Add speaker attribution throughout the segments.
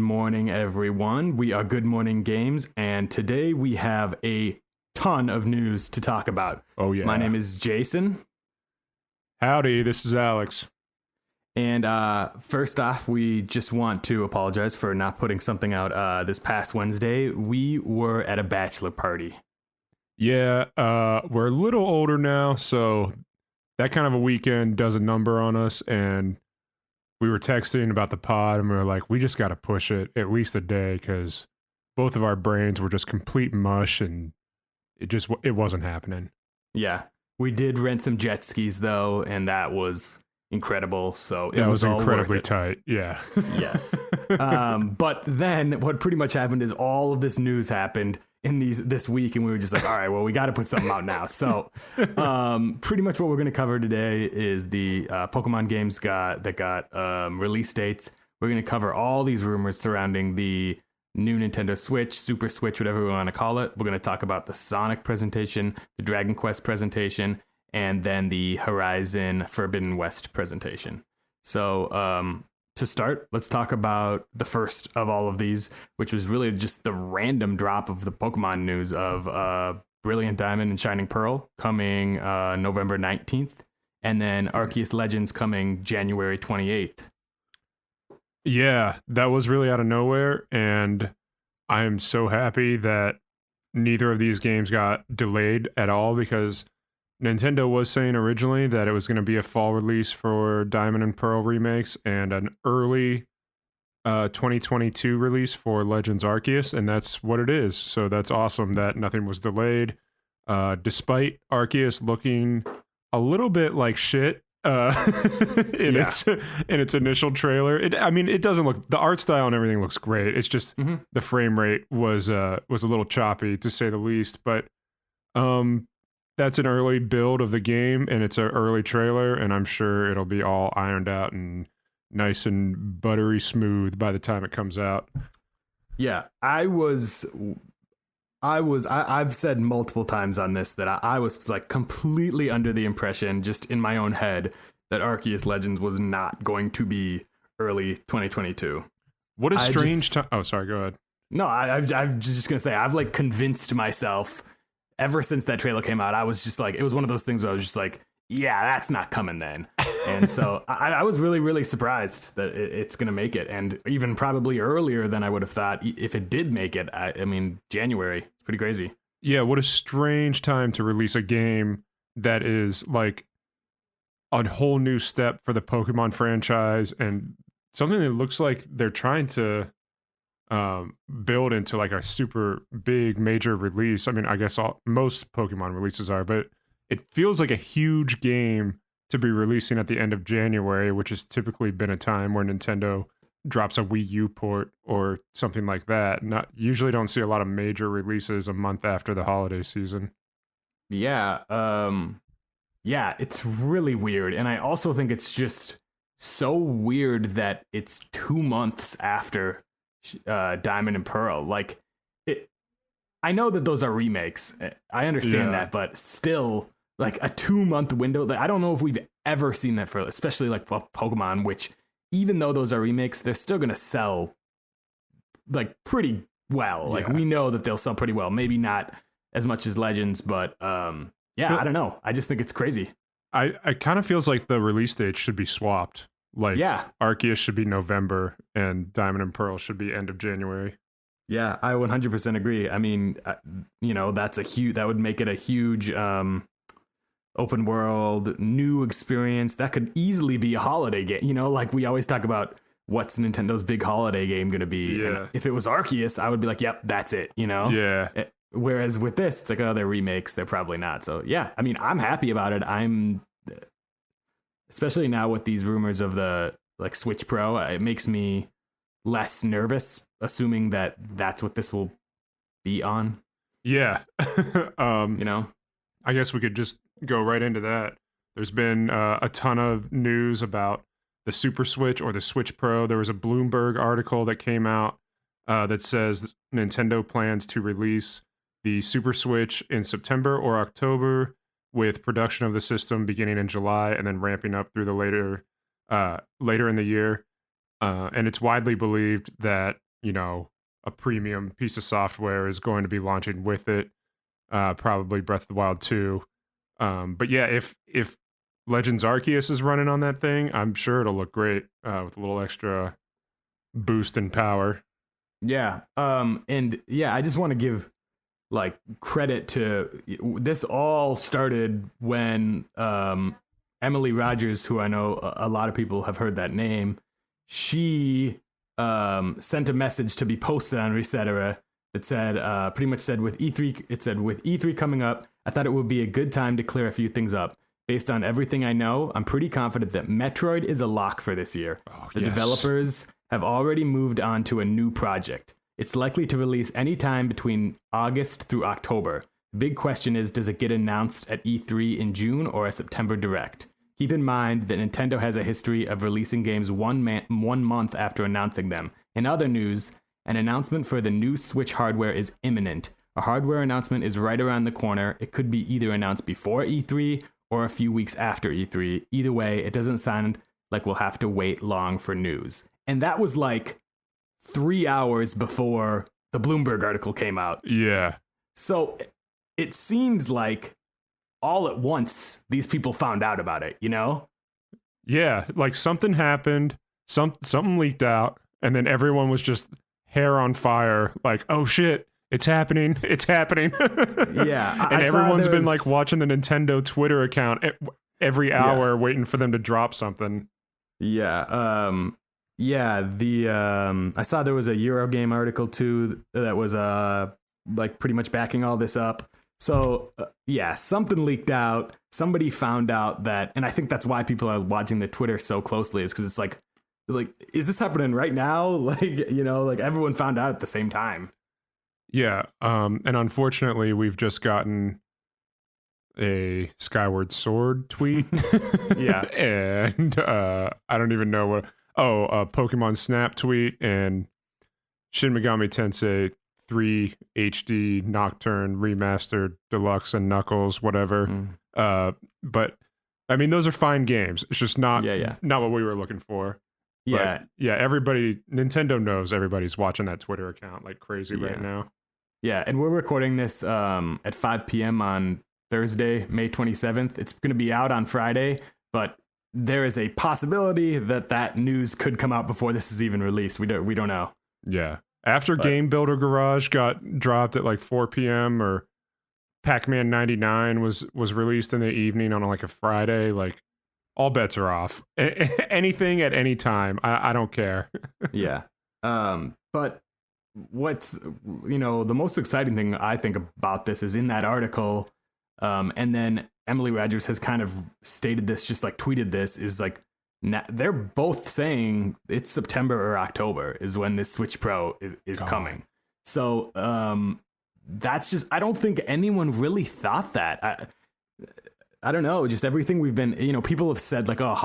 Speaker 1: morning, everyone. We are Good Morning Games, and today we have a ton of news to talk about.
Speaker 2: Oh, yeah.
Speaker 1: My name is Jason.
Speaker 2: Howdy, this is Alex.
Speaker 1: And first off, we just want to apologize for not putting something out this past Wednesday. We were at a bachelor party.
Speaker 2: Yeah, we're a little older now, so that kind of a weekend does a number on us, and we were texting about the pod, and we were like, we just got to push it at least a day, because both of our brains were just complete mush, and it wasn't happening.
Speaker 1: Yeah, we did rent some jet skis, though, and that was incredible. So
Speaker 2: it was
Speaker 1: all
Speaker 2: incredibly
Speaker 1: worth it.
Speaker 2: tight. Yeah.
Speaker 1: Yes. But then what pretty much happened is all of this news happened in this week, and we were just like, all right, well, we got to put something out now. So pretty much what we're going to cover today is the Pokemon games that got release dates. We're going to cover all these rumors surrounding the new Nintendo Switch, Super Switch, whatever we want to call it. We're going to talk about the Sonic presentation, the Dragon Quest presentation, and then the Horizon Forbidden West presentation. So to start, let's talk about the first of all of these, which was really just the random drop of the Pokemon news of Brilliant Diamond and Shining Pearl coming November 19th, and then Arceus Legends coming January 28th.
Speaker 2: Yeah, that was really out of nowhere, and I am so happy that neither of these games got delayed at all, because Nintendo was saying originally that it was going to be a fall release for Diamond and Pearl remakes and an early 2022 release for Legends Arceus, and that's what it is. So that's awesome that nothing was delayed, despite Arceus looking a little bit like shit in its initial trailer. It doesn't look, the art style and everything looks great. It's just the frame rate was a little choppy, to say the least. But that's an early build of the game, and it's an early trailer, and I'm sure it'll be all ironed out and nice and buttery smooth by the time it comes out.
Speaker 1: Yeah, I've said multiple times on this that I was like completely under the impression, just in my own head, that Arceus Legends was not going to be early 2022.
Speaker 2: What a strange time. Oh, sorry, go ahead.
Speaker 1: No, I'm just going to say, I've like convinced myself ever since that trailer came out. I was just like, it was one of those things where I was just like, yeah, that's not coming then. And so I was really, really surprised that it's going to make it. And even probably earlier than I would have thought if it did make it. I mean, January. It's pretty crazy.
Speaker 2: Yeah, what a strange time to release a game that is like a whole new step for the Pokemon franchise, and something that looks like they're trying to build into like a super big major release. I mean, I guess most Pokemon releases are, but it feels like a huge game to be releasing at the end of January, which has typically been a time where Nintendo drops a Wii U port or something like that. Usually don't see a lot of major releases a month after the holiday season.
Speaker 1: Yeah, yeah, it's really weird. And I also think it's just so weird that it's 2 months after Diamond and Pearl. Like, I know that those are remakes. I understand that, but still, like a 2-month window. Like, I don't know if we've ever seen that for, especially like Pokemon, which even though those are remakes, they're still gonna sell like pretty well. Like we know that they'll sell pretty well. Maybe not as much as Legends, but I don't know. I just think it's crazy.
Speaker 2: I kind of feels like the release date should be swapped. Like, Arceus should be November and Diamond and Pearl should be end of January.
Speaker 1: Yeah, I 100% agree. I mean, that would make it a huge open world new experience that could easily be a holiday game. You know, like we always talk about what's Nintendo's big holiday game going to be.
Speaker 2: Yeah.
Speaker 1: And if it was Arceus, I would be like, yep, that's it, you know?
Speaker 2: Yeah.
Speaker 1: Whereas with this, it's like, oh, they're remakes. They're probably not. So, yeah, I mean, I'm happy about it. Especially now with these rumors of the like Switch Pro, it makes me less nervous, assuming that that's what this will be on.
Speaker 2: Yeah.
Speaker 1: You know,
Speaker 2: I guess we could just go right into that. There's been a ton of news about the Super Switch or the Switch Pro. There was a Bloomberg article that came out that says Nintendo plans to release the Super Switch in September or October, with production of the system beginning in July and then ramping up through the later in the year. And it's widely believed that a premium piece of software is going to be launching with it. Probably Breath of the Wild 2. But yeah, if Legends Arceus is running on that thing, I'm sure it'll look great with a little extra boost in power.
Speaker 1: Yeah. And yeah, I just want to give like credit to this. All started when Emily Rogers, who I know a lot of people have heard that name, she sent a message to be posted on Resetera that said pretty much said with E3, it said with E3 coming up, I thought it would be a good time to clear a few things up. Based on everything I know, I'm pretty confident that Metroid is a lock for this year. The developers have already moved on to a new project. It's likely to release anytime between August through October. The big question is, does it get announced at E3 in June or a September Direct? Keep in mind that Nintendo has a history of releasing games 1 month after announcing them. In other news, an announcement for the new Switch hardware is imminent. A hardware announcement is right around the corner. It could be either announced before E3 or a few weeks after E3. Either way, it doesn't sound like we'll have to wait long for news. And that was like 3 hours before the Bloomberg article came out.
Speaker 2: Yeah.
Speaker 1: So it seems like all at once these people found out about it, you know?
Speaker 2: Yeah, like something happened, something leaked out, and then everyone was just hair on fire, like, oh shit, it's happening.
Speaker 1: Yeah.
Speaker 2: And everyone's been like watching the Nintendo Twitter account every hour waiting for them to drop something.
Speaker 1: Yeah. I saw there was a Eurogame article too that was like pretty much backing all this up. So something leaked out. Somebody found out that, and I think that's why people are watching the Twitter so closely, is because it's like, is this happening right now? Like, like everyone found out at the same time.
Speaker 2: Yeah. And unfortunately, we've just gotten a Skyward Sword tweet.
Speaker 1: Yeah.
Speaker 2: And I don't even know what. Oh, a Pokemon Snap tweet and Shin Megami Tensei 3 HD Nocturne Remastered Deluxe and Knuckles, whatever. But I mean, those are fine games. It's just not what we were looking for.
Speaker 1: Yeah.
Speaker 2: But, yeah, Nintendo knows everybody's watching that Twitter account like crazy right now.
Speaker 1: Yeah, and we're recording this at 5 p.m. on Thursday, May 27th. It's going to be out on Friday, but there is a possibility that news could come out before this is even released. We don't know.
Speaker 2: Yeah. After Game Builder Garage got dropped at like 4 p.m. or Pac-Man 99 was released in the evening on like a Friday, like all bets are off. Anything at any time. I don't care.
Speaker 1: Yeah. But what's, the most exciting thing I think about this is in that article, and then Emily Rogers has kind of stated this, just like tweeted this, is like, they're both saying it's September or October is when this Switch Pro is coming. So that's just, I don't think anyone really thought that. I don't know, just everything we've been, people have said like, oh,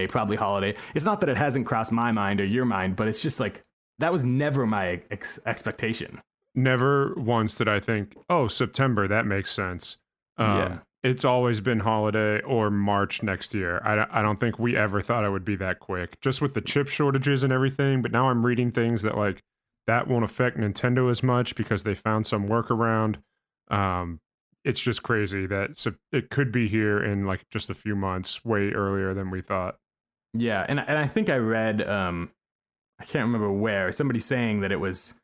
Speaker 1: probably holiday. It's not that it hasn't crossed my mind or your mind, but it's just like, that was never my expectation.
Speaker 2: Never once did I think, oh, September, that makes sense. It's always been holiday or March next year. I don't think we ever thought it would be that quick, just with the chip shortages and everything. But now I'm reading things that like that won't affect Nintendo as much because they found some workaround. It's just crazy that it could be here in like just a few months, way earlier than we thought.
Speaker 1: Yeah, and I think I read, I can't remember where, somebody saying that it was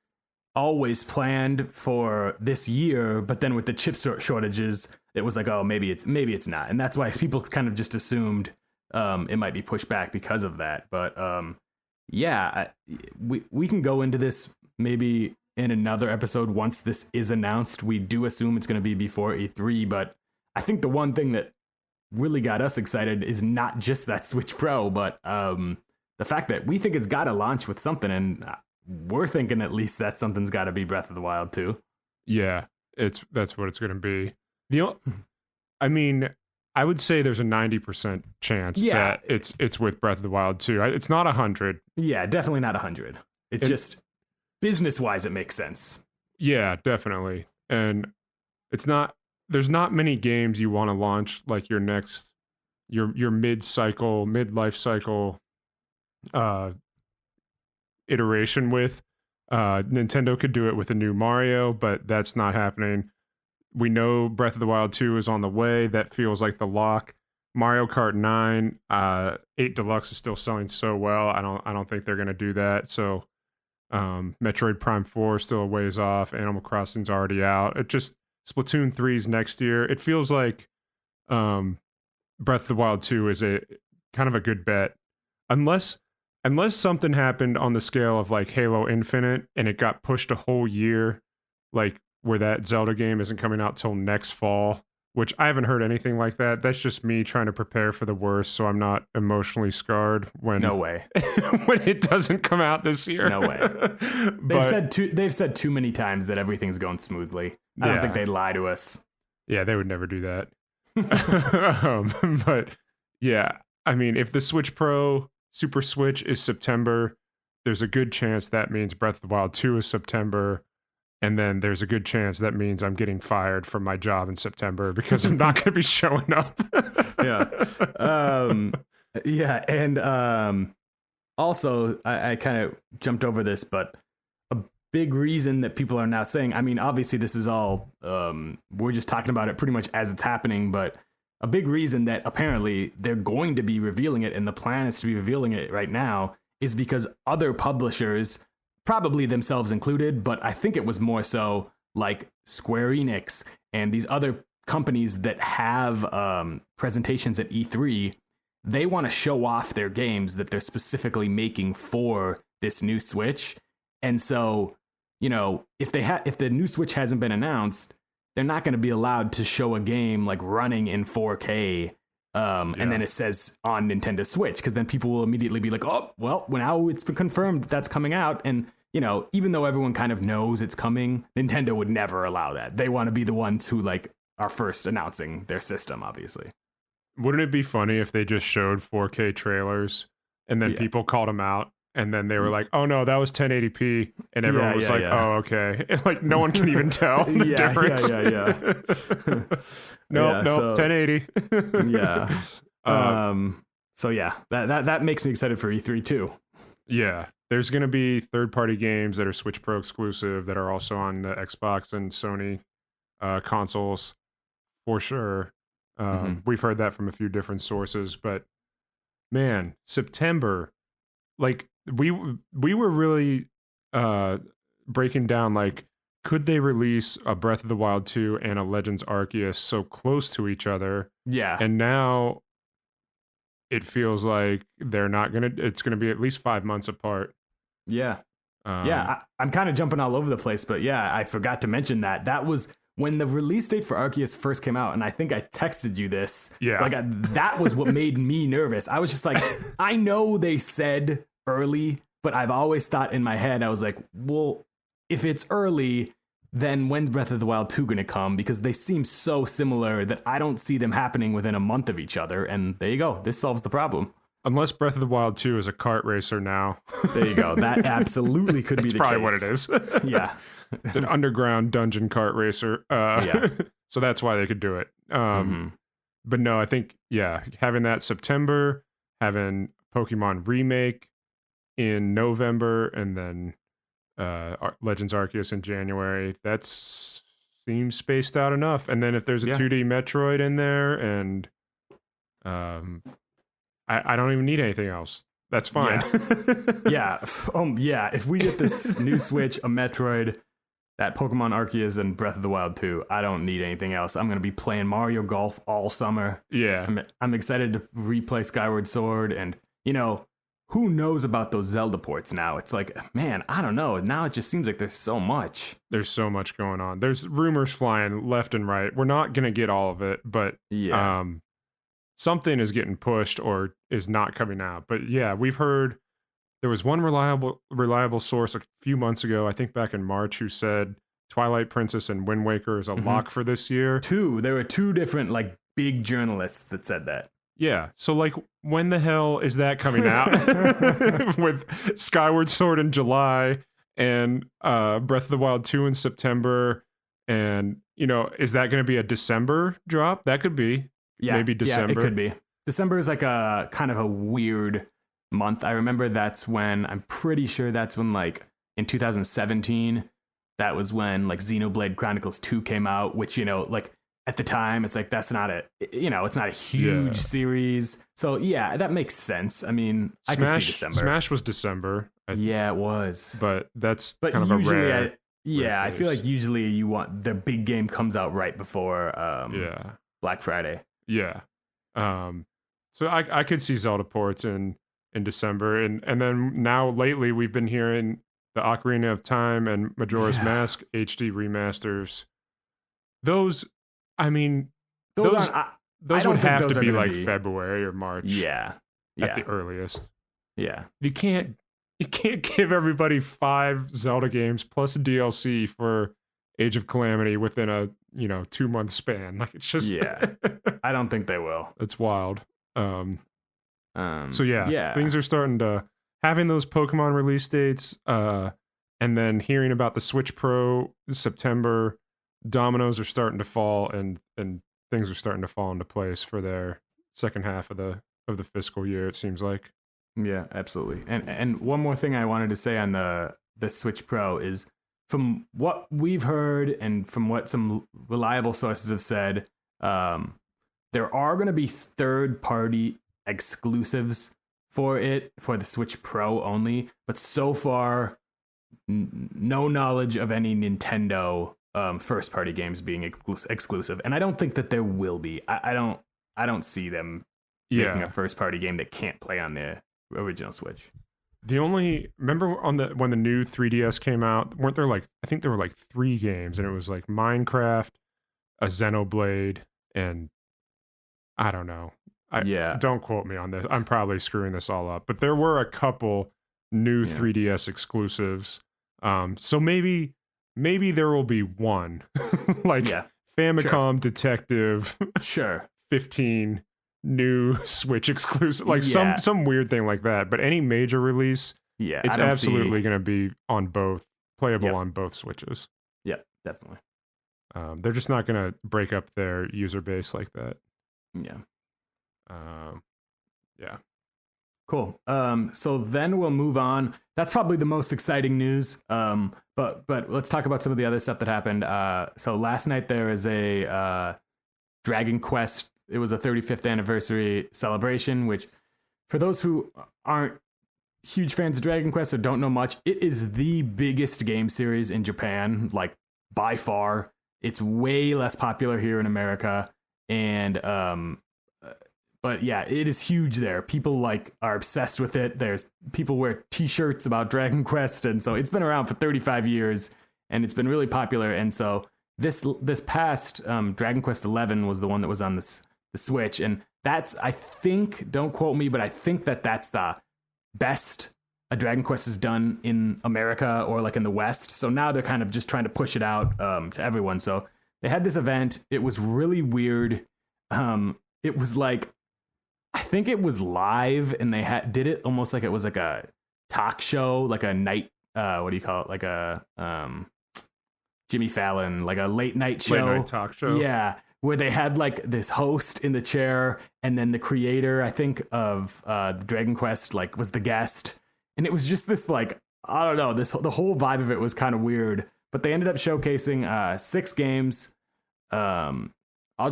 Speaker 1: always planned for this year, but then with the chip shortages, it was like, oh, maybe it's not, and that's why people kind of just assumed it might be pushed back because of that. But we can go into this maybe in another episode once this is announced. We do assume it's going to be before E3, but I think the one thing that really got us excited is not just that Switch Pro, but the fact that we think it's got to launch with something, and we're thinking at least that something's got to be Breath of the Wild too. Yeah,
Speaker 2: that's what it's going to be. I mean, I would say there's a 90% chance that it's with Breath of the Wild 2. It's not 100.
Speaker 1: Yeah, definitely not 100. It's just business-wise, it makes sense.
Speaker 2: Yeah, definitely. And there's not many games you want to launch like your mid-life cycle iteration with. Nintendo could do it with a new Mario, but that's not happening. We know Breath of the Wild 2 is on the way. That feels like the lock. Mario Kart 9, 8 Deluxe is still selling so well. I don't think they're going to do that. So Metroid Prime 4 is still a ways off. Animal Crossing's already out. It just Splatoon 3 is next year. It feels like Breath of the Wild 2 is a kind of a good bet. Unless something happened on the scale of like Halo Infinite and it got pushed a whole year, like where that Zelda game isn't coming out till next fall, which I haven't heard anything like that. That's just me trying to prepare for the worst so I'm not emotionally scarred when
Speaker 1: No way.
Speaker 2: when it doesn't come out this year.
Speaker 1: No way. They've said too many times that everything's going smoothly. I don't think they'd lie to us.
Speaker 2: Yeah, they would never do that. But yeah, I mean, if the Switch Pro Super Switch is September, there's a good chance that means Breath of the Wild 2 is September. And then there's a good chance that means I'm getting fired from my job in September because I'm not going to be showing up.
Speaker 1: Yeah. And also, I kind of jumped over this, but a big reason that people are now saying, I mean, obviously this is all, we're just talking about it pretty much as it's happening, but a big reason that apparently they're going to be revealing it and the plan is to be revealing it right now is because other publishers, probably themselves included, but I think it was more so like Square Enix and these other companies that have presentations at E3, they want to show off their games that they're specifically making for this new Switch. And so, you know, if the new Switch hasn't been announced, they're not going to be allowed to show a game like running in 4K. And then it says on Nintendo Switch, because then people will immediately be like, oh, well, now it's been confirmed that's coming out. And, you know, even though everyone kind of knows it's coming, Nintendo would never allow that. They want to be the ones who like are first announcing their system, obviously.
Speaker 2: Wouldn't it be funny if they just showed 4K trailers and then people called them out and then they were like, oh no, that was 1080p. And everyone was like, oh, okay. And like no one can even tell the difference. No, 1080.
Speaker 1: So yeah, that makes me excited for E3 too.
Speaker 2: Yeah. There's going to be third-party games that are Switch Pro exclusive that are also on the Xbox and Sony consoles for sure. We've heard that from a few different sources, but man, September, like we were really breaking down like, could they release a Breath of the Wild 2 and a Legends Arceus so close to each other?
Speaker 1: Yeah.
Speaker 2: And now it feels like they're not gonna. It's gonna be at least 5 months apart.
Speaker 1: Yeah. I'm kind of jumping all over the place, but yeah, I forgot to mention that was when the release date for Arceus first came out, and I think I texted you this.
Speaker 2: Yeah.
Speaker 1: Like that was what made me nervous. I was just like, I know they said early, but I've always thought in my head, I was like, well, if it's early, then when's Breath of the Wild 2 going to come? Because they seem so similar that I don't see them happening within a month of each other. And there you go. This solves the problem.
Speaker 2: Unless Breath of the Wild 2 is a kart racer now.
Speaker 1: There you go. That absolutely could be the case.
Speaker 2: That's probably what it is.
Speaker 1: Yeah.
Speaker 2: It's an underground dungeon kart racer. So that's why they could do it. But no, I think, having that September, having Pokemon Remake in November, and then Legends Arceus in January, that seems spaced out enough. And then if there's a 2D Metroid in there, and I don't even need anything else. That's fine.
Speaker 1: If we get this new Switch, a Metroid, that Pokemon Arceus, and Breath of the Wild 2, I don't need anything else. I'm going to be playing Mario Golf all summer.
Speaker 2: Yeah.
Speaker 1: I'm excited to replay Skyward Sword, and, you know, who knows about those Zelda ports now? It's like, man, I don't know. Now it just seems like there's so much.
Speaker 2: There's so much going on. There's rumors flying left and right. We're not going to get all of it, but something is getting pushed or is not coming out. But yeah, we've heard there was one reliable source a few months ago, I think back in March, who said Twilight Princess and Wind Waker is a lock for this year.
Speaker 1: There were two different like big journalists that said that.
Speaker 2: Yeah, so like when the hell is that coming out? With Skyward Sword in July and Breath of the Wild 2 in September, and you know, is that going to be a December drop? That could be. Maybe December.
Speaker 1: Yeah, it could be. December is like a kind of a weird month. I remember I'm pretty sure that's when like in 2017. That was when like Xenoblade Chronicles 2 came out, which, you know, like at the time it's like it's not a huge series. So yeah, that makes sense. I mean, I could see December.
Speaker 2: Smash was December.
Speaker 1: Yeah, it was.
Speaker 2: But kind of a rare.
Speaker 1: I feel like usually you want the big game comes out right before Black Friday.
Speaker 2: Yeah. So I could see Zelda ports in December, and then now lately we've been hearing the Ocarina of Time and Majora's Mask HD remasters. Those, I mean, those would have to be like February or March.
Speaker 1: Yeah.
Speaker 2: At the earliest.
Speaker 1: Yeah.
Speaker 2: You can't give everybody 5 Zelda games plus a DLC for Age of Calamity within a 2-month span. Like, it's just
Speaker 1: I don't think they will.
Speaker 2: It's wild. Things are starting to having those Pokemon release dates, and then hearing about the Switch Pro September. Dominoes are starting to fall, and things are starting to fall into place for their second half of the fiscal year. It seems like.
Speaker 1: Yeah, absolutely. And one more thing I wanted to say on the Switch Pro is, from what we've heard and from what some reliable sources have said, there are going to be third-party exclusives for the Switch Pro only, but so far, no knowledge of any Nintendo first-party games being exclusive. And I don't think that there will be. I don't see them making a first-party game that can't play on the original Switch.
Speaker 2: Remember when the new 3DS came out, weren't there I think there were 3 games, and it was like Minecraft, a Xenoblade, and I don't know. Don't quote me on this. I'm probably screwing this all up, but there were a couple new 3DS exclusives. So maybe there will be one Famicom Detective 15 new Switch exclusive, some weird thing like that. But any major release, it's absolutely going to be playable on both Switches.
Speaker 1: Yep, definitely.
Speaker 2: They're just not going to break up their user base like that.
Speaker 1: Cool. So then we'll move on. That's probably the most exciting news. But let's talk about some of the other stuff that happened. So last night there is a Dragon Quest. It was a 35th anniversary celebration, which, for those who aren't huge fans of Dragon Quest or don't know much, it is the biggest game series in Japan, like by far. It's way less popular here in America, and but yeah, it is huge there. People are obsessed with it. There's people wear T-shirts about Dragon Quest, and so it's been around for 35 years, and it's been really popular. And so this past Dragon Quest 11 was the one that was on the Switch, and that's, I think, don't quote me, but I think that's the best a Dragon Quest has done in America or in the West. So now they're kind of just trying to push it out to everyone. So they had this event. It was really weird. It was I think it was live, and they did it almost like it was like a talk show, like a night, what do you call it? Like a Jimmy Fallon, like a late night show.
Speaker 2: Late night talk show.
Speaker 1: Yeah. Where they had this host in the chair, and then the creator, I think, of the Dragon Quest, was the guest. And it was just this, I don't know, the whole vibe of it was kind of weird. But they ended up showcasing 6 games. I'll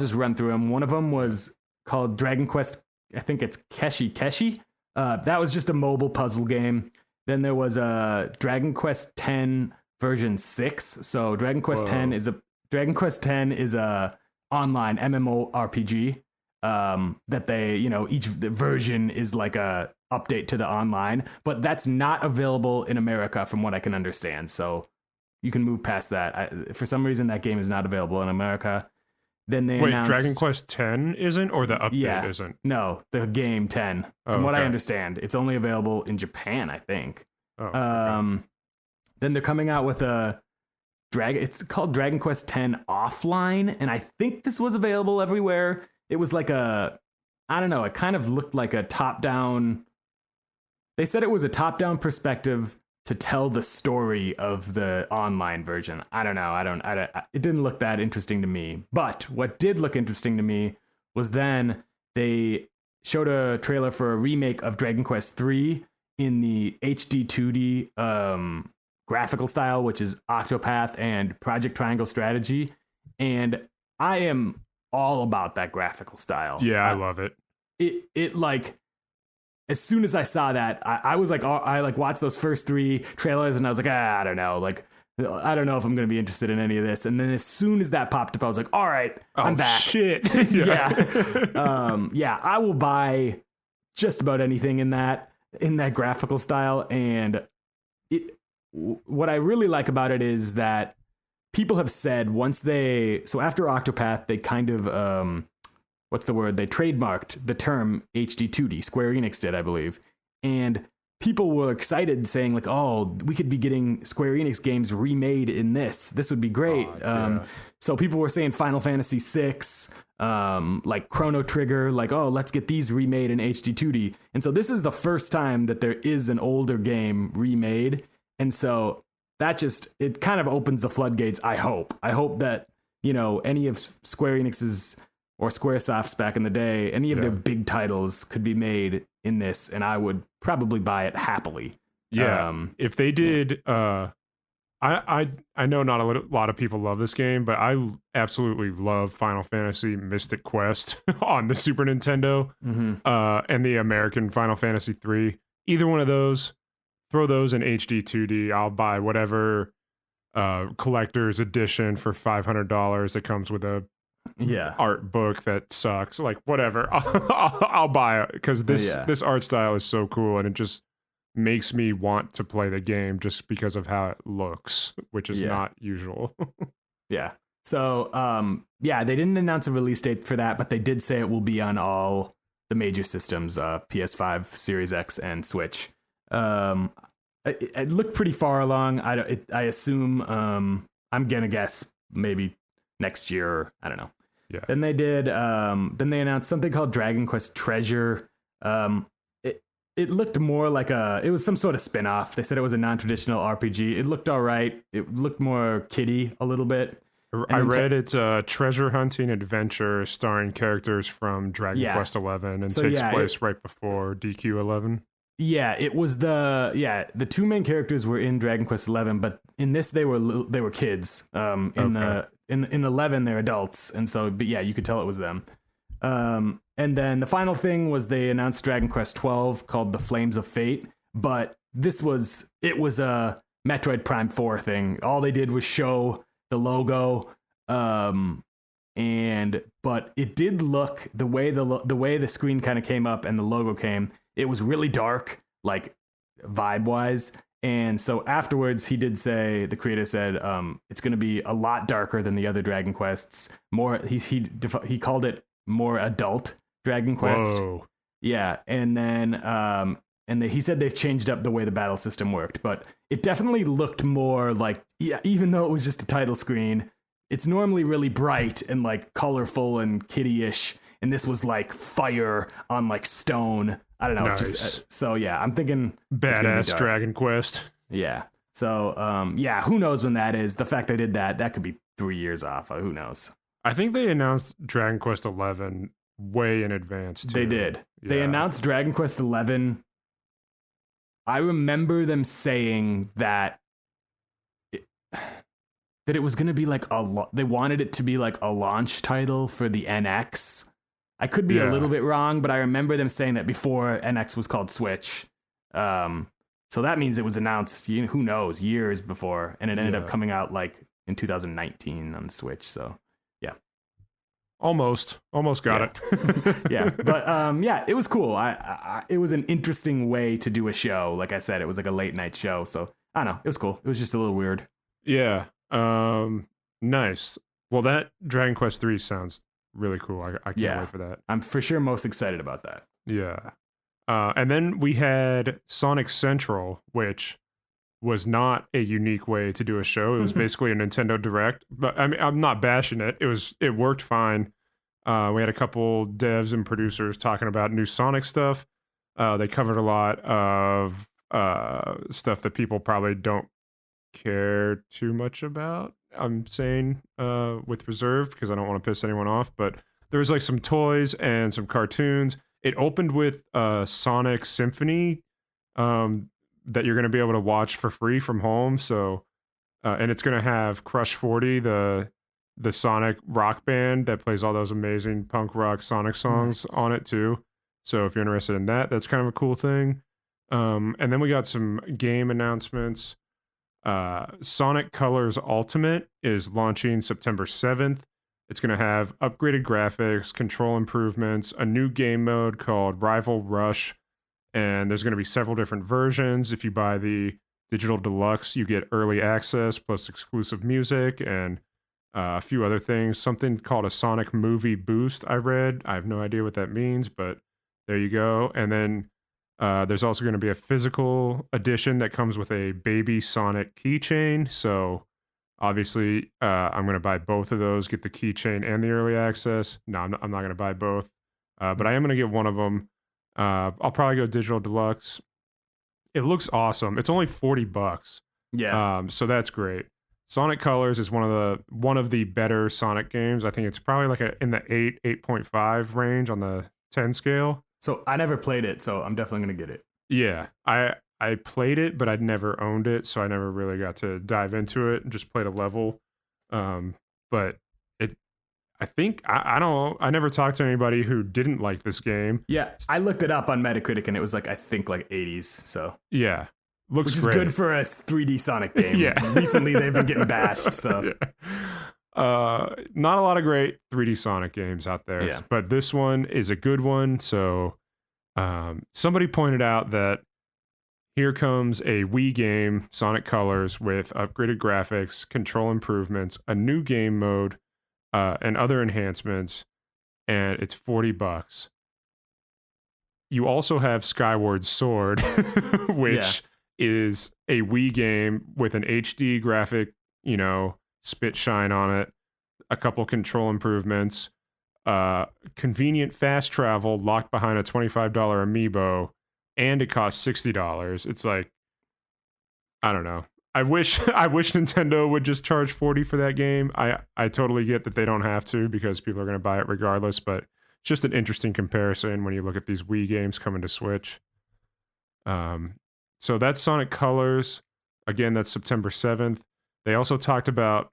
Speaker 1: just run through them. One of them was called Dragon Quest, I think it's Keshi Keshi. That was just a mobile puzzle game. Then there was a Dragon Quest X version 6. So Dragon Quest X is a online MMORPG that they, each version is like a update to the online, but that's not available in America from what I can understand. So you can move past that. For some reason, that game is not available in America. Then they announced
Speaker 2: Dragon Quest X isn't, or the update isn't?
Speaker 1: No, the game 10. From what I understand, it's only available in Japan, I think.
Speaker 2: Okay.
Speaker 1: Then they're coming out with it's called Dragon Quest X Offline, and I think this was available everywhere. It was I don't know, it kind of looked like a top-down. They said it was a top-down perspective to tell the story of the online version. I don't know. It didn't look that interesting to me. But what did look interesting to me was then they showed a trailer for a remake of Dragon Quest 3 in the HD 2D graphical style, which is Octopath and Project Triangle Strategy. And I am all about that graphical style.
Speaker 2: Yeah, I love it.
Speaker 1: It like, as soon as I saw that, I was like, I like watched those first 3 trailers and I was like, I don't know. Like, I don't know if I'm going to be interested in any of this. And then as soon as that popped up, I was like, all right, I'm back.
Speaker 2: Shit.
Speaker 1: Yeah. I will buy just about anything in that graphical style. And what I really like about it is that people have said so after Octopath, they kind of, what's the word? They trademarked the term HD 2D. Square Enix did, I believe. And people were excited saying like, oh, we could be getting Square Enix games remade in this. This would be great. So people were saying Final Fantasy VI, like Chrono Trigger, like, oh, let's get these remade in HD 2D. And so this is the first time that there is an older game remade. And so that it kind of opens the floodgates, I hope. I hope that, any of Square Enix's or Squaresoft's back in the day, any of their big titles could be made in this, and I would probably buy it happily.
Speaker 2: Yeah. If they did, I know not a lot of people love this game, but I absolutely love Final Fantasy Mystic Quest on the Super Nintendo, and the American Final Fantasy 3. Either one of those, throw those in HD 2D. I'll buy whatever collector's edition for $500 that comes with a art book that sucks, like whatever. I'll buy it because this art style is so cool, and it just makes me want to play the game just because of how it looks, which is not usual.
Speaker 1: So they didn't announce a release date for that, but they did say it will be on all the major systems, PS5, Series X, and Switch. It looked pretty far along. I assume, I'm gonna guess maybe next year, or I don't know.
Speaker 2: Yeah.
Speaker 1: Then they they announced something called Dragon Quest Treasure. It looked more like it was some sort of spin-off. They said it was a non-traditional RPG. It looked all right. It looked more kiddie a little bit.
Speaker 2: I read it's a treasure hunting adventure starring characters from Dragon Quest 11 and takes place right before DQ 11.
Speaker 1: Yeah, it was the 2 main characters were in Dragon Quest 11, but in this they were kids. In 11 they're adults, and so you could tell it was them. And then the final thing was they announced Dragon Quest 12 called The Flames of Fate, but it was a Metroid Prime 4 thing. All they did was show the logo, but it did look the way the screen kind of came up and the logo came. It was really dark, like vibe wise. And so afterwards, the creator said, it's going to be a lot darker than the other Dragon Quests. More, he called it more adult Dragon Quest.
Speaker 2: Whoa.
Speaker 1: Yeah, and then he said they've changed up the way the battle system worked, but it definitely looked more like, even though it was just a title screen, it's normally really bright and like colorful and kiddie-ish, and this was like fire on like stone. I don't know.
Speaker 2: Nice.
Speaker 1: I'm thinking
Speaker 2: badass Dragon Quest.
Speaker 1: Yeah. So, who knows when that is? The fact they did that could be 3 years off. Who knows?
Speaker 2: I think they announced Dragon Quest 11 way in advance, too.
Speaker 1: They did.
Speaker 2: Yeah.
Speaker 1: They announced Dragon Quest 11. I remember them saying that it was going to be like they wanted it to be like a launch title for the NX. I could be a little bit wrong, but I remember them saying that before NX was called Switch. So that means it was announced, who knows, years before, and it ended up coming out like in 2019 on Switch. So, yeah.
Speaker 2: Almost got it.
Speaker 1: Yeah, but it was cool. It was an interesting way to do a show. Like I said, it was like a late night show. So I don't know. It was cool. It was just a little weird.
Speaker 2: Yeah. Nice. Well, that Dragon Quest 3 sounds really cool. I can't wait for that.
Speaker 1: I'm for sure most excited about that.
Speaker 2: Yeah. And then we had Sonic Central, which was not a unique way to do a show. It was basically a Nintendo Direct, but I mean, I'm not bashing it. It worked fine. We had a couple devs and producers talking about new Sonic stuff. They covered a lot of stuff that people probably don't care too much about. I'm saying with reserve because I don't want to piss anyone off, but there was like some toys and some cartoons. It opened with Sonic Symphony that you're going to be able to watch for free from home. So, and it's going to have Crush 40, the Sonic rock band that plays all those amazing punk rock Sonic songs on it too. So if you're interested in that, that's kind of a cool thing. And then we got some game announcements. Sonic Colors Ultimate is launching September 7th. It's going to have upgraded graphics, control improvements, a new game mode called Rival Rush, and there's going to be several different versions. If you buy the Digital Deluxe, you get early access plus exclusive music and a few other things. Something called a Sonic Movie Boost, I read. I have no idea what that means, but there you go. And then there's also going to be a physical edition that comes with a Baby Sonic keychain. So obviously, I'm going to buy both of those, get the keychain and the early access. No, I'm not going to buy both, but I am going to get one of them. I'll probably go Digital Deluxe. It looks awesome. It's only $40.
Speaker 1: Yeah.
Speaker 2: So that's great. Sonic Colors is one of the better Sonic games. I think it's probably like in the 8.5 range on the 10 scale.
Speaker 1: So I never played it, so I'm definitely going to get it.
Speaker 2: Yeah, I played it, but I'd never owned it, so I never really got to dive into it and just played a level. But I don't know. I never talked to anybody who didn't like this game.
Speaker 1: Yeah, I looked it up on Metacritic, and it was like, I think like 80s. So
Speaker 2: yeah, looks
Speaker 1: which is
Speaker 2: great.
Speaker 1: Good for a 3D Sonic game.
Speaker 2: Yeah.
Speaker 1: Recently they've been getting bashed. So
Speaker 2: not a lot of great 3D Sonic games out there.
Speaker 1: Yeah.
Speaker 2: But this one is a good one. So somebody pointed out that here comes a Wii game, Sonic Colors, with upgraded graphics, control improvements, a new game mode, and other enhancements, and it's $40. You also have Skyward Sword, which is a Wii game with an HD graphic, spit shine on it, a couple control improvements, convenient fast travel locked behind a $25 amiibo, and it costs $60. It's like, I don't know. I wish Nintendo would just charge $40 for that game. I totally get that they don't have to because people are going to buy it regardless, but it's just an interesting comparison when you look at these Wii games coming to Switch. So that's Sonic Colors. Again, that's September 7th. They also talked about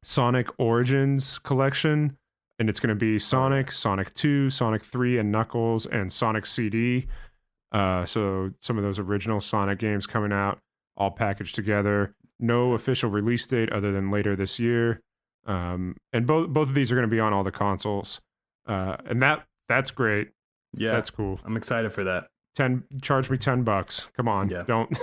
Speaker 2: Sonic Origins collection, and it's going to be Sonic, Sonic 2, Sonic 3, and Knuckles, and Sonic CD. So some of those original Sonic games coming out, all packaged together. No official release date other than later this year. And both of these are going to be on all the consoles. And that's great.
Speaker 1: Yeah,
Speaker 2: that's cool.
Speaker 1: I'm excited for that.
Speaker 2: Charge me $10. Come on.
Speaker 1: Yeah.
Speaker 2: Don't.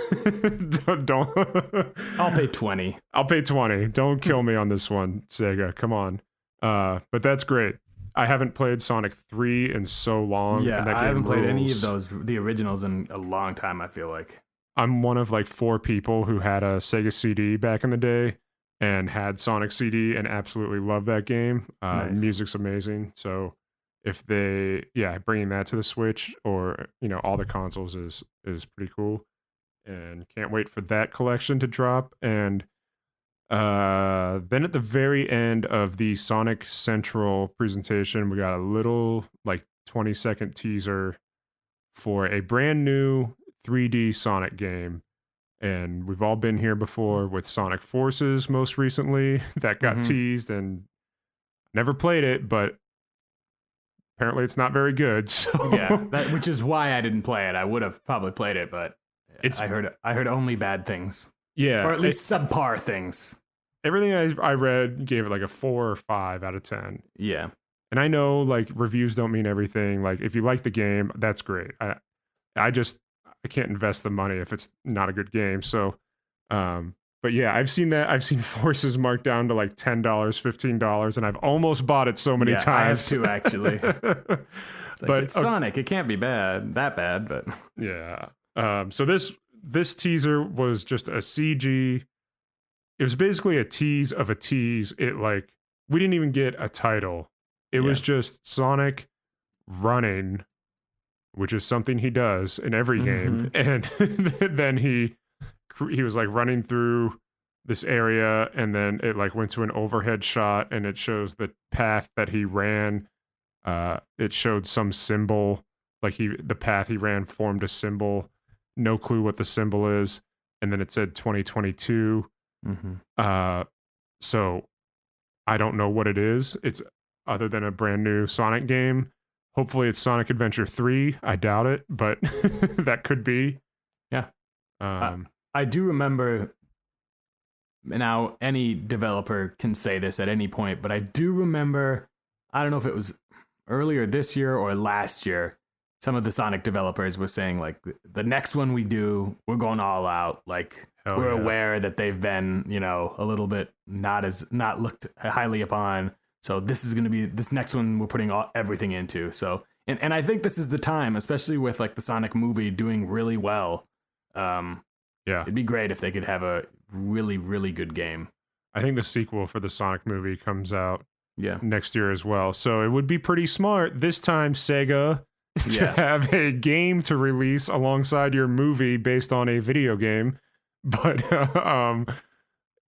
Speaker 1: I'll pay 20.
Speaker 2: I'll pay 20. Don't kill me on this one, Sega. Come on. But that's great. I haven't played Sonic 3 in so long.
Speaker 1: Yeah,
Speaker 2: and that
Speaker 1: I
Speaker 2: game
Speaker 1: haven't played any of
Speaker 2: rules.
Speaker 1: the originals in a long time, I feel like.
Speaker 2: I'm one of like 4 people who had a Sega CD back in the day and had Sonic CD and absolutely loved that game.
Speaker 1: Nice.
Speaker 2: Music's amazing. So if bringing that to the Switch or, all the consoles is pretty cool. And can't wait for that collection to drop. And then at the very end of the Sonic Central presentation, we got a little like 20-second teaser for a brand new 3D Sonic game. And we've all been here before with Sonic Forces most recently. That got teased and never played it, but apparently it's not very good. So
Speaker 1: yeah, which is why I didn't play it. I would have probably played it, but I heard only bad things.
Speaker 2: Yeah.
Speaker 1: Or at least subpar things.
Speaker 2: Everything I read gave it like a 4 or 5 out of 10.
Speaker 1: Yeah.
Speaker 2: And I know like reviews don't mean everything. Like if you like the game, that's great. I can't invest the money if it's not a good game. So, but yeah, I've seen Forces marked down to like $10, $15, and I've almost bought it so many times.
Speaker 1: I have too, actually.
Speaker 2: But
Speaker 1: it's Sonic. It can't be that bad, but
Speaker 2: yeah. So this teaser was just a CG. It was basically a tease of a tease. We didn't even get a title. It was just Sonic running, which is something he does in every game. And then he was like running through this area, and then it like went to an overhead shot, and it shows the path that he ran. It showed some symbol, like the path he ran formed a symbol, no clue what the symbol is, and then it said 2022. So I don't know what it is. It's other than a brand new Sonic game. Hopefully it's Sonic Adventure 3. I doubt it, but that could be.
Speaker 1: Yeah. I do remember, now any developer can say this at any point, but I do remember, I don't know if it was earlier this year or last year, some of the Sonic developers were saying like, the next one we do, we're going all out. Like, we're aware that they've been, a little bit not looked highly upon. So this is going to be this next one we're putting everything into. So, and I think this is the time, especially with like the Sonic movie doing really well. It'd be great if they could have a really, really good game.
Speaker 2: I think the sequel for the Sonic movie comes out next year as well. So it would be pretty smart this time, Sega, to have a game to release alongside your movie based on a video game. But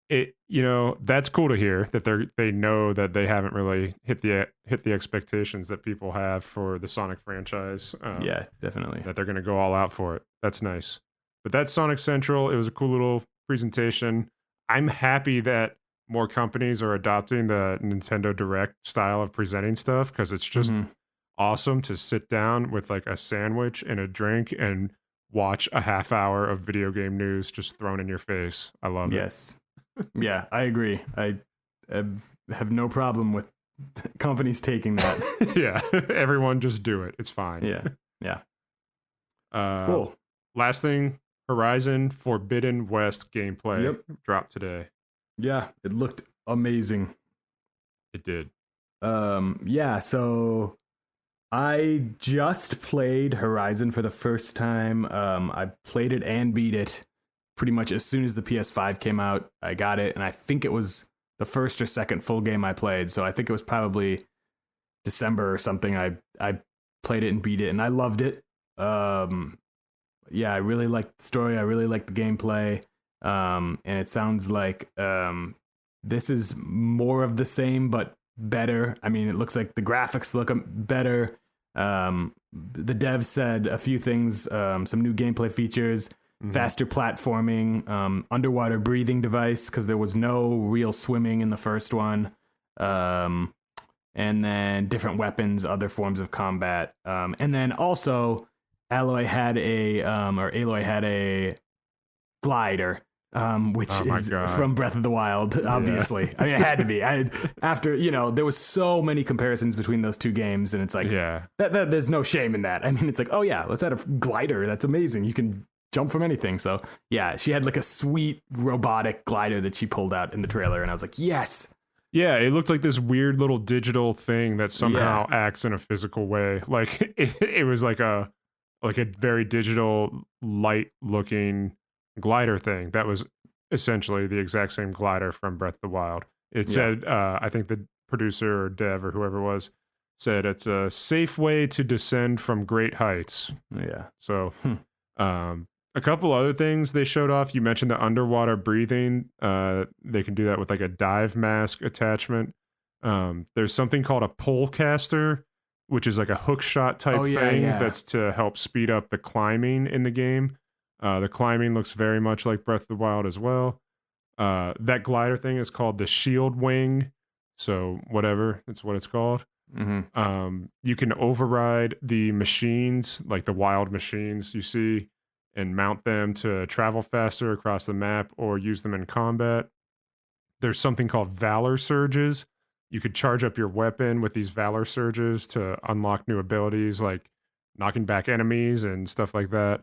Speaker 2: that's cool to hear that they know that they haven't really hit the expectations that people have for the Sonic franchise.
Speaker 1: Definitely.
Speaker 2: That they're going to go all out for it. That's nice. But that's Sonic Central. It was a cool little presentation. I'm happy that more companies are adopting the Nintendo Direct style of presenting stuff, because it's just awesome to sit down with like a sandwich and a drink and watch a half hour of video game news just thrown in your face. I love it.
Speaker 1: Yes. Yeah, I agree. I have no problem with companies taking that.
Speaker 2: Yeah, everyone just do it. It's fine.
Speaker 1: Yeah.
Speaker 2: Cool. Last thing, Horizon Forbidden West gameplay dropped today.
Speaker 1: Yeah, it looked amazing.
Speaker 2: It did.
Speaker 1: So I just played Horizon for the first time. I played it and beat it pretty much as soon as the PS5 came out. I got it, and I think it was the first or second full game I played. So I think it was probably December or something. I played it and beat it, and I loved it. I really liked the story. I really liked the gameplay. And it sounds like this is more of the same, but better. I mean, it looks like the graphics look better. The devs said a few things, some new gameplay features, faster platforming, underwater breathing device, because there was no real swimming in the first one. And then different weapons, other forms of combat. And then also Aloy had a glider, which is from Breath of the Wild, obviously. I mean, it had to be. After, there was so many comparisons between those two games, and it's like, there's no shame in that. I mean, it's like, oh yeah, let's add a glider. That's amazing. You can jump from anything. So yeah, she had like a sweet robotic glider that she pulled out in the trailer, and I was like, yes.
Speaker 2: Yeah, it looked like this weird little digital thing that somehow acts in a physical way. Like it was like a very digital, light looking glider thing that was essentially the exact same glider from Breath of the Wild. It said, I think the producer or dev or whoever it was said it's a safe way to descend from great heights.
Speaker 1: Yeah.
Speaker 2: So, a couple other things they showed off. You mentioned the underwater breathing. They can do that with like a dive mask attachment. There's something called a pole caster, which is like a hook shot type thing that's to help speed up the climbing in the game. The climbing looks very much like Breath of the Wild as well. That glider thing is called the shield wing. So whatever, that's what it's called. You can override the machines, like the wild machines you see, and mount them to travel faster across the map or use them in combat. There's something called Valor Surges. You could charge up your weapon with these Valor Surges to unlock new abilities like knocking back enemies and stuff like that.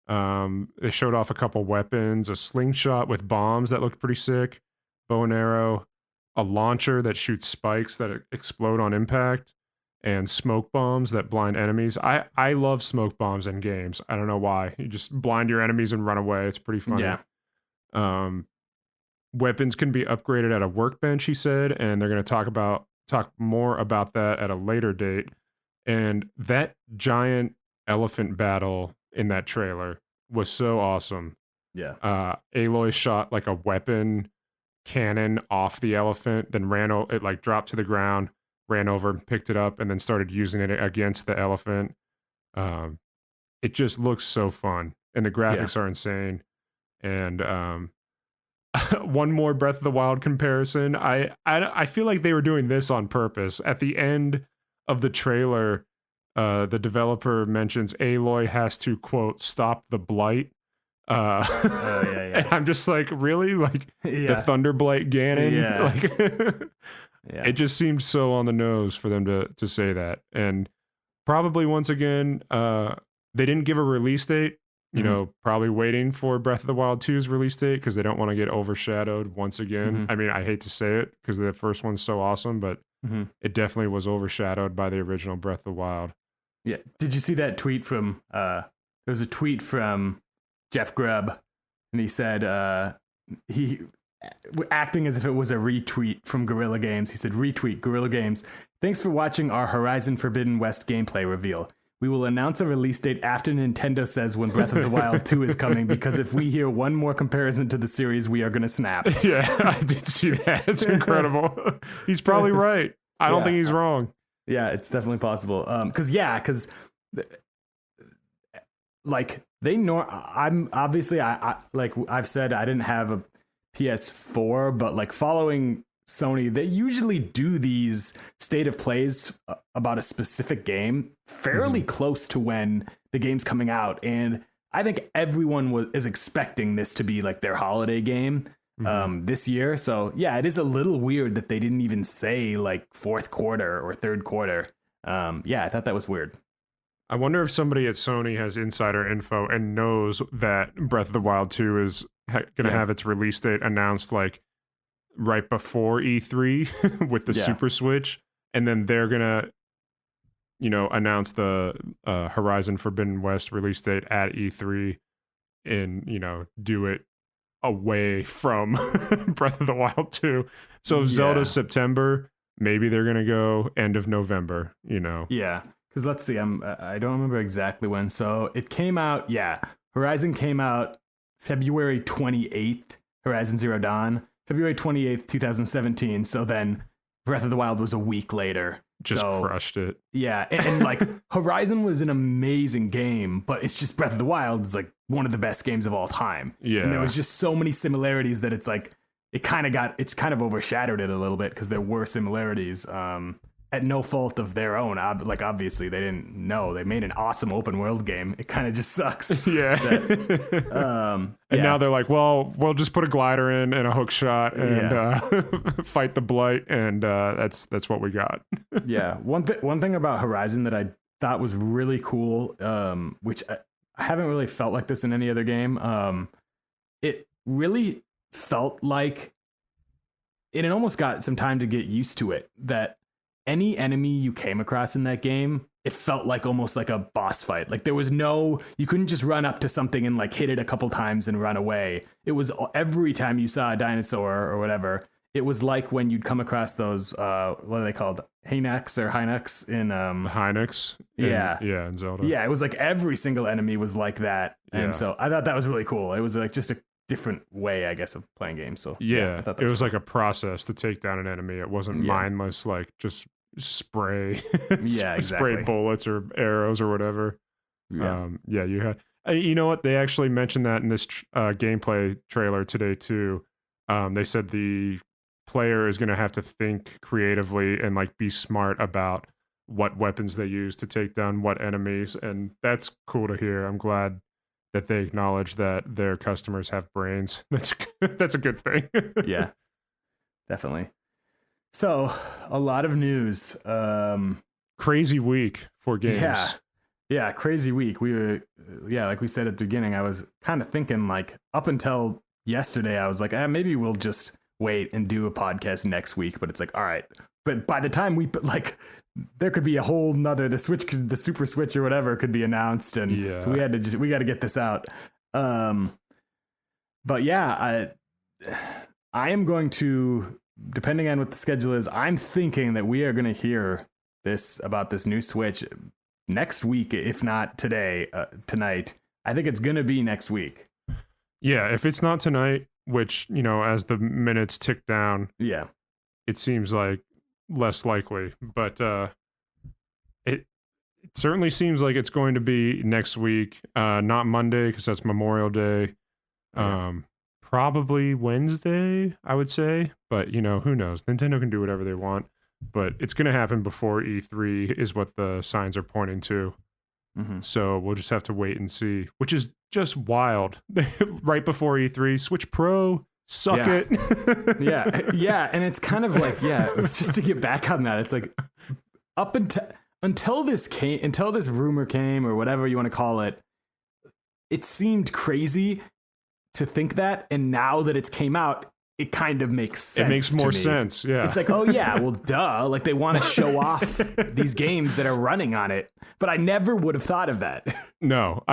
Speaker 2: They showed off a couple weapons, a slingshot with bombs that looked pretty sick, bow and arrow, a launcher that shoots spikes that explode on impact, and smoke bombs that blind enemies. I love smoke bombs in games. I don't know why. You just blind your enemies and run away. It's pretty funny.
Speaker 1: Yeah.
Speaker 2: Weapons can be upgraded at a workbench, he said, and they're going to talk more about that at a later date. And that giant elephant battle in that trailer was so awesome.
Speaker 1: Yeah.
Speaker 2: Aloy shot like a weapon cannon off the elephant, then it like dropped to the ground, ran over and picked it up, and then started using it against the elephant. It just looks so fun. and the graphics are insane. And one more Breath of the Wild comparison. I feel like they were doing this on purpose. At the end of the trailer, the developer mentions Aloy has to, quote, stop the blight. And I'm just like, really? Like the Thunderblight Ganon? Like, it just seemed so on the nose for them to say that. And probably once again, they didn't give a release date. You know, probably waiting for Breath of the Wild 2's release date because they don't want to get overshadowed once again. I mean, I hate to say it because the first one's so awesome, but it definitely was overshadowed by the original Breath of the Wild.
Speaker 1: Yeah. Did you see that tweet from, there was a tweet from Jeff Grubb, and he said, he, acting as if it was a retweet from Guerrilla Games, he said, retweet Guerrilla Games. Thanks for watching our Horizon Forbidden West gameplay reveal. We will announce a release date after Nintendo says when Breath of the Wild 2 is coming, because if we hear one more comparison to the series, we are going to snap.
Speaker 2: Yeah, I did see that. It's incredible. He's probably right. I don't think he's wrong.
Speaker 1: Yeah, it's definitely possible. Because like they know, I'm obviously I like I've said I didn't have a PS4, but like following Sony, they usually do these state of plays about a specific game fairly close to when the game's coming out, and I think everyone is expecting this to be like their holiday game this year. So yeah, it is a little weird that they didn't even say like fourth quarter or third quarter. I thought that was weird.
Speaker 2: I wonder if somebody at Sony has insider info and knows that Breath of the Wild 2 is going to have its release date announced like right before E3 with the Super Switch, and then they're gonna, announce the Horizon Forbidden West release date at E3, and do it away from Breath of the Wild 2. So if Zelda's September, maybe they're gonna go end of November.
Speaker 1: Yeah, because let's see, I don't remember exactly when. So it came out. Horizon came out February 28th. Horizon Zero Dawn. February 28th, 2017. So then Breath of the Wild was a week later.
Speaker 2: Just crushed it.
Speaker 1: Yeah. And like Horizon was an amazing game, but it's just Breath of the Wild is like one of the best games of all time.
Speaker 2: Yeah.
Speaker 1: And there was just so many similarities that it's like, it's kind of overshadowed it a little bit because there were similarities at no fault of their own. Like obviously they didn't know. They made an awesome open world game. It kind of just sucks.
Speaker 2: Yeah. And now they're like, well, we'll just put a glider in and a hook shot and fight the blight, and that's what we got.
Speaker 1: Yeah. One thing about Horizon that I thought was really cool, which I haven't really felt like this in any other game. It really felt like, and it almost got some time to get used to it, that any enemy you came across in that game, it felt like almost like a boss fight. Like there was you couldn't just run up to something and like hit it a couple times and run away. It was every time you saw a dinosaur or whatever, it was like when you'd come across those, what are they called? Haynex in
Speaker 2: Hynix. In Zelda.
Speaker 1: Yeah, it was like every single enemy was like that. And so I thought that was really cool. It was like just a different way, I guess, of playing games. So
Speaker 2: I thought that was like a process to take down an enemy. It wasn't mindless, like just spray spray bullets or arrows or whatever. You had, you know what, they actually mentioned that in this gameplay trailer today too. They said the player is going to have to think creatively and like be smart about what weapons they use to take down what enemies, and that's cool to hear. I'm glad that they acknowledge that their customers have brains. That's a good thing.
Speaker 1: Yeah, definitely. So a lot of news.
Speaker 2: Crazy week for games.
Speaker 1: Yeah, crazy week. We were, like we said at the beginning, I was kind of thinking like up until yesterday, I was like, maybe we'll just wait and do a podcast next week. But it's like, all right. But by the time there could be a whole nother, the Super Switch or whatever could be announced. And so we got to get this out. But yeah, I am going to, depending on what the schedule is, I'm thinking that we are going to hear about this new Switch next week, if not tonight. I think it's going to be next week.
Speaker 2: Yeah, if it's not tonight, which, as the minutes tick down, it seems like less likely. But It certainly seems like it's going to be next week, not Monday because that's Memorial Day. Probably Wednesday, I would say, but who knows? Nintendo can do whatever they want, but it's going to happen before E3 is what the signs are pointing to. So we'll just have to wait and see, which is just wild. Right before E3, Switch Pro, suck it.
Speaker 1: yeah, and it's kind of like, it's just to get back on that. It's like up until this rumor came, or whatever you want to call it, it seemed crazy to think that, and now that it's came out, it kind of makes sense.
Speaker 2: It makes more sense. Yeah.
Speaker 1: It's like, oh yeah, well duh. Like they want to show off these games that are running on it. But I never would have thought of that.
Speaker 2: No,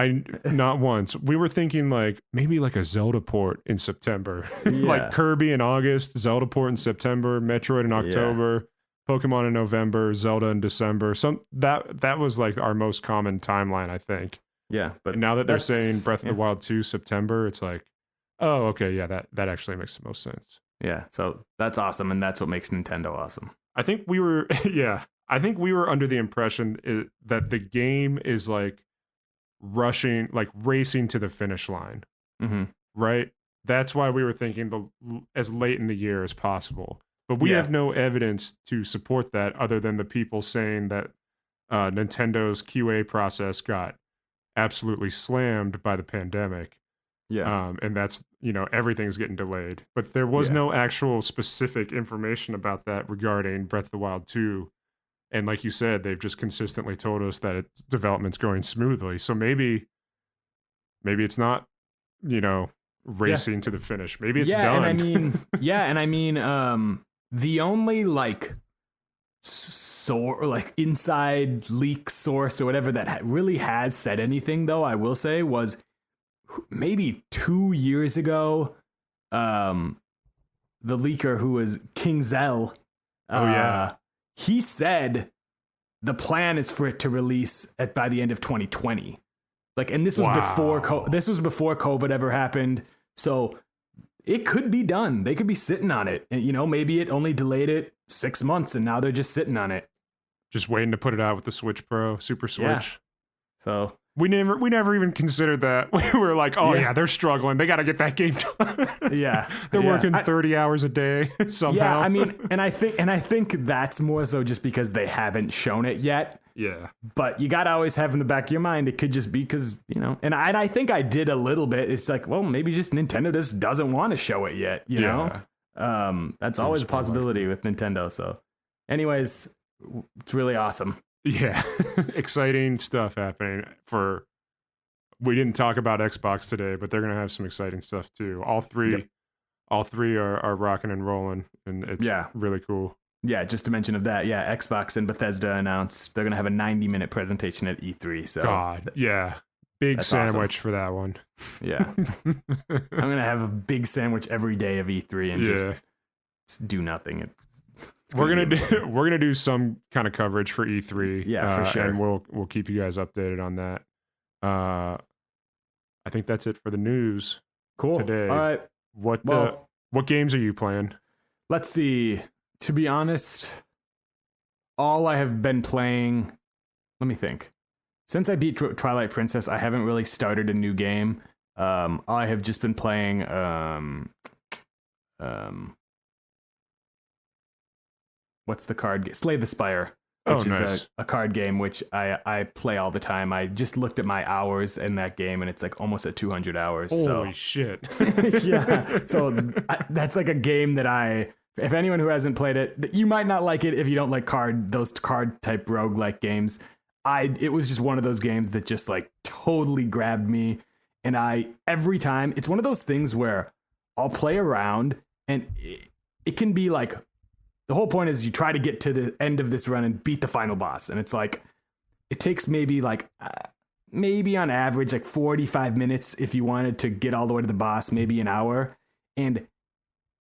Speaker 2: not once. We were thinking like maybe like a Zelda port in September. Like Kirby in August, Zelda port in September, Metroid in October, Pokemon in November, Zelda in December. That was like our most common timeline, I think.
Speaker 1: Yeah, but
Speaker 2: and now that they're saying Breath of the Wild 2 September, it's like, oh, okay, yeah, that actually makes the most sense.
Speaker 1: Yeah, so that's awesome, and that's what makes Nintendo awesome.
Speaker 2: I think we were under the impression that the game is like racing to the finish line, right? That's why we were thinking as late in the year as possible. But we have no evidence to support that other than the people saying that Nintendo's QA process got absolutely slammed by the pandemic. And that's, everything's getting delayed. But there was no actual specific information about that regarding Breath of the Wild 2. And like you said, they've just consistently told us that development's going smoothly. So maybe it's not, racing to the finish. Maybe it's done.
Speaker 1: And I mean, the only inside leak source or whatever that really has said anything, though, I will say, was maybe 2 years ago, the leaker who was King Zell, he said the plan is for it to release by the end of 2020. And this was before COVID ever happened. So it could be done. They could be sitting on it. And, maybe it only delayed it 6 months and now they're just sitting on it.
Speaker 2: Just waiting to put it out with the Switch Pro, Super Switch.
Speaker 1: Yeah. So
Speaker 2: we never even considered that. We were like, they're struggling. They got to get that game done. They're working 30 hours a day somehow.
Speaker 1: Yeah, I mean, and I think that's more so just because they haven't shown it yet.
Speaker 2: Yeah.
Speaker 1: But you got to always have in the back of your mind, it could just be because, and I think I did a little bit. It's like, well, maybe just Nintendo just doesn't want to show it yet, you know? That's always a possibility with Nintendo. So anyways, it's really awesome.
Speaker 2: Yeah. Exciting stuff happening we didn't talk about Xbox today, but they're going to have some exciting stuff too. All three are rocking and rolling, and it's really cool.
Speaker 1: Yeah, just to mention of that, Xbox and Bethesda announced they're going to have a 90-minute presentation at E3. So
Speaker 2: God, yeah. Big sandwich awesome. For that one.
Speaker 1: Yeah. I'm going to have a big sandwich every day of E3 and just do nothing.
Speaker 2: We're gonna do some kind of coverage for E3.
Speaker 1: Yeah, for sure.
Speaker 2: And we'll keep you guys updated on that. I think that's it for the news.
Speaker 1: Cool.
Speaker 2: Today.
Speaker 1: All right.
Speaker 2: What games are you playing?
Speaker 1: Let's see. To be honest, all I have been playing. Let me think. Since I beat Twilight Princess, I haven't really started a new game. I have just been playing. What's the card game? Slay the Spire, which is a card game which I play all the time. I just looked at my hours in that game, and it's like almost at 200 hours.
Speaker 2: Holy shit.
Speaker 1: Yeah. So that's like a game that if anyone who hasn't played it, you might not like it if you don't like those card type roguelike games. It was just one of those games that just like totally grabbed me. And every time, it's one of those things where I'll play around and it can be like, the whole point is you try to get to the end of this run and beat the final boss. And it's like, it takes maybe on average, like 45 minutes if you wanted to get all the way to the boss, maybe an hour. And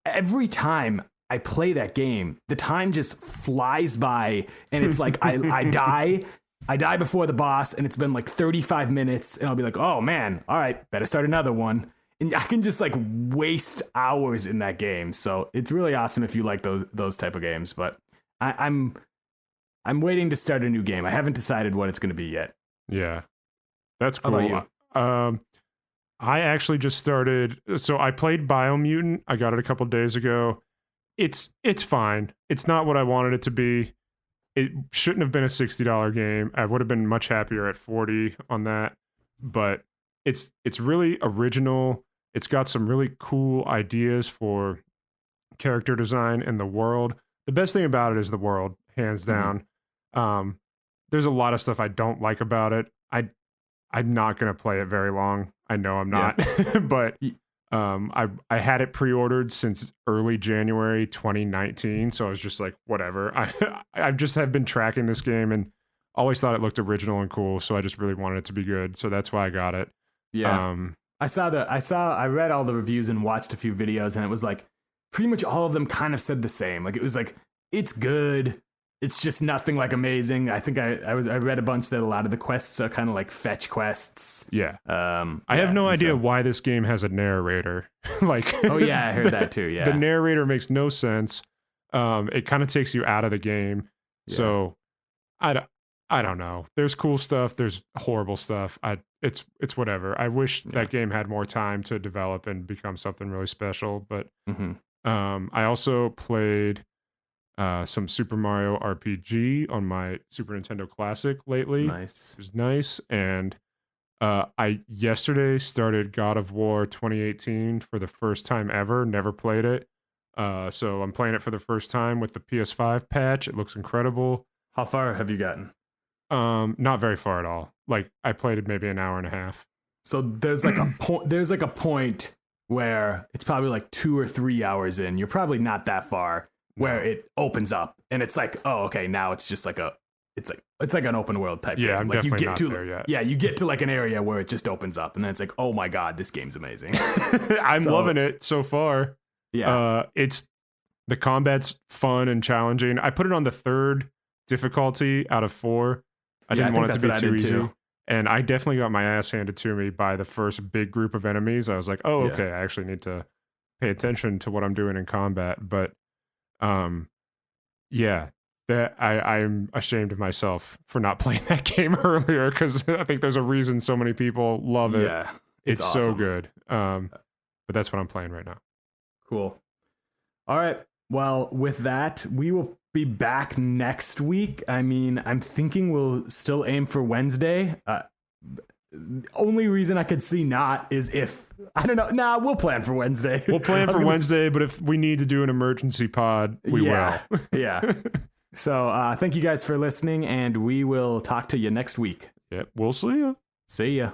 Speaker 1: every time I play that game, the time just flies by. And it's like, I die before the boss and it's been like 35 minutes and I'll be like, oh man, all right, better start another one. And I can just like waste hours in that game. So it's really awesome if you like those type of games. But I'm I'm waiting to start a new game. I haven't decided what it's going to be yet.
Speaker 2: Yeah, that's
Speaker 1: How
Speaker 2: cool.
Speaker 1: about you?
Speaker 2: I actually just started. So I played Biomutant. I got it a couple days ago. It's fine. It's not what I wanted it to be. It shouldn't have been a $60 game. I would have been much happier at 40 on that. But it's really original. It's got some really cool ideas for character design and the world. The best thing about it is the world, hands down. There's a lot of stuff I don't like about it. I'm not going to play it very long. I know I'm not, but I had it pre-ordered since early January 2019, so I was just like, whatever. I just have been tracking this game and always thought it looked original and cool, so I just really wanted it to be good. So that's why I got it.
Speaker 1: Yeah. I read all the reviews and watched a few videos, and it was like pretty much all of them kind of said the same. Like it was like, it's good. It's just nothing like amazing. I think I read a bunch that a lot of the quests are kind of like fetch quests.
Speaker 2: Yeah. I have no idea why this game has a narrator. Like,
Speaker 1: oh yeah, I heard that too. Yeah.
Speaker 2: The narrator makes no sense. It kind of takes you out of the game. Yeah. So I don't know. There's cool stuff. There's horrible stuff. It's whatever. I wish that game had more time to develop and become something really special. But I also played some Super Mario RPG on my Super Nintendo Classic lately.
Speaker 1: Nice.
Speaker 2: It was nice. And I yesterday started God of War 2018 for the first time ever. Never played it. So I'm playing it for the first time with the PS5 patch. It looks incredible.
Speaker 1: How far have you gotten?
Speaker 2: Not very far at all. Like I played it maybe an hour and a half.
Speaker 1: So there's like a point where it's probably like 2 or 3 hours in. You're probably not that far. Where it opens up and it's like, oh, okay, now it's just like it's like an open world type game.
Speaker 2: I'm
Speaker 1: like
Speaker 2: definitely not there yet.
Speaker 1: Yeah, you get to like an area where it just opens up and then it's like, oh my god, this game's amazing.
Speaker 2: I'm loving it so far.
Speaker 1: Yeah.
Speaker 2: The combat's fun and challenging. I put it on the 3rd difficulty out of 4. I didn't want it to be too easy. Too. And I definitely got my ass handed to me by the first big group of enemies. I was like, oh, okay, I actually need to pay attention to what I'm doing in combat. But that I'm ashamed of myself for not playing that game earlier, because I think there's a reason so many people love it.
Speaker 1: Yeah,
Speaker 2: it's
Speaker 1: awesome.
Speaker 2: So good. But that's what I'm playing right now.
Speaker 1: Cool. All right. Well, with that, we will be back next week. I mean, I'm thinking we'll still aim for Wednesday. Only reason I could see not is if, I don't know. Nah, we'll plan for Wednesday.
Speaker 2: We'll plan for Wednesday, but if we need to do an emergency pod, we will.
Speaker 1: Yeah. So thank you guys for listening, and we will talk to you next week.
Speaker 2: Yep, we'll see ya.
Speaker 1: See ya.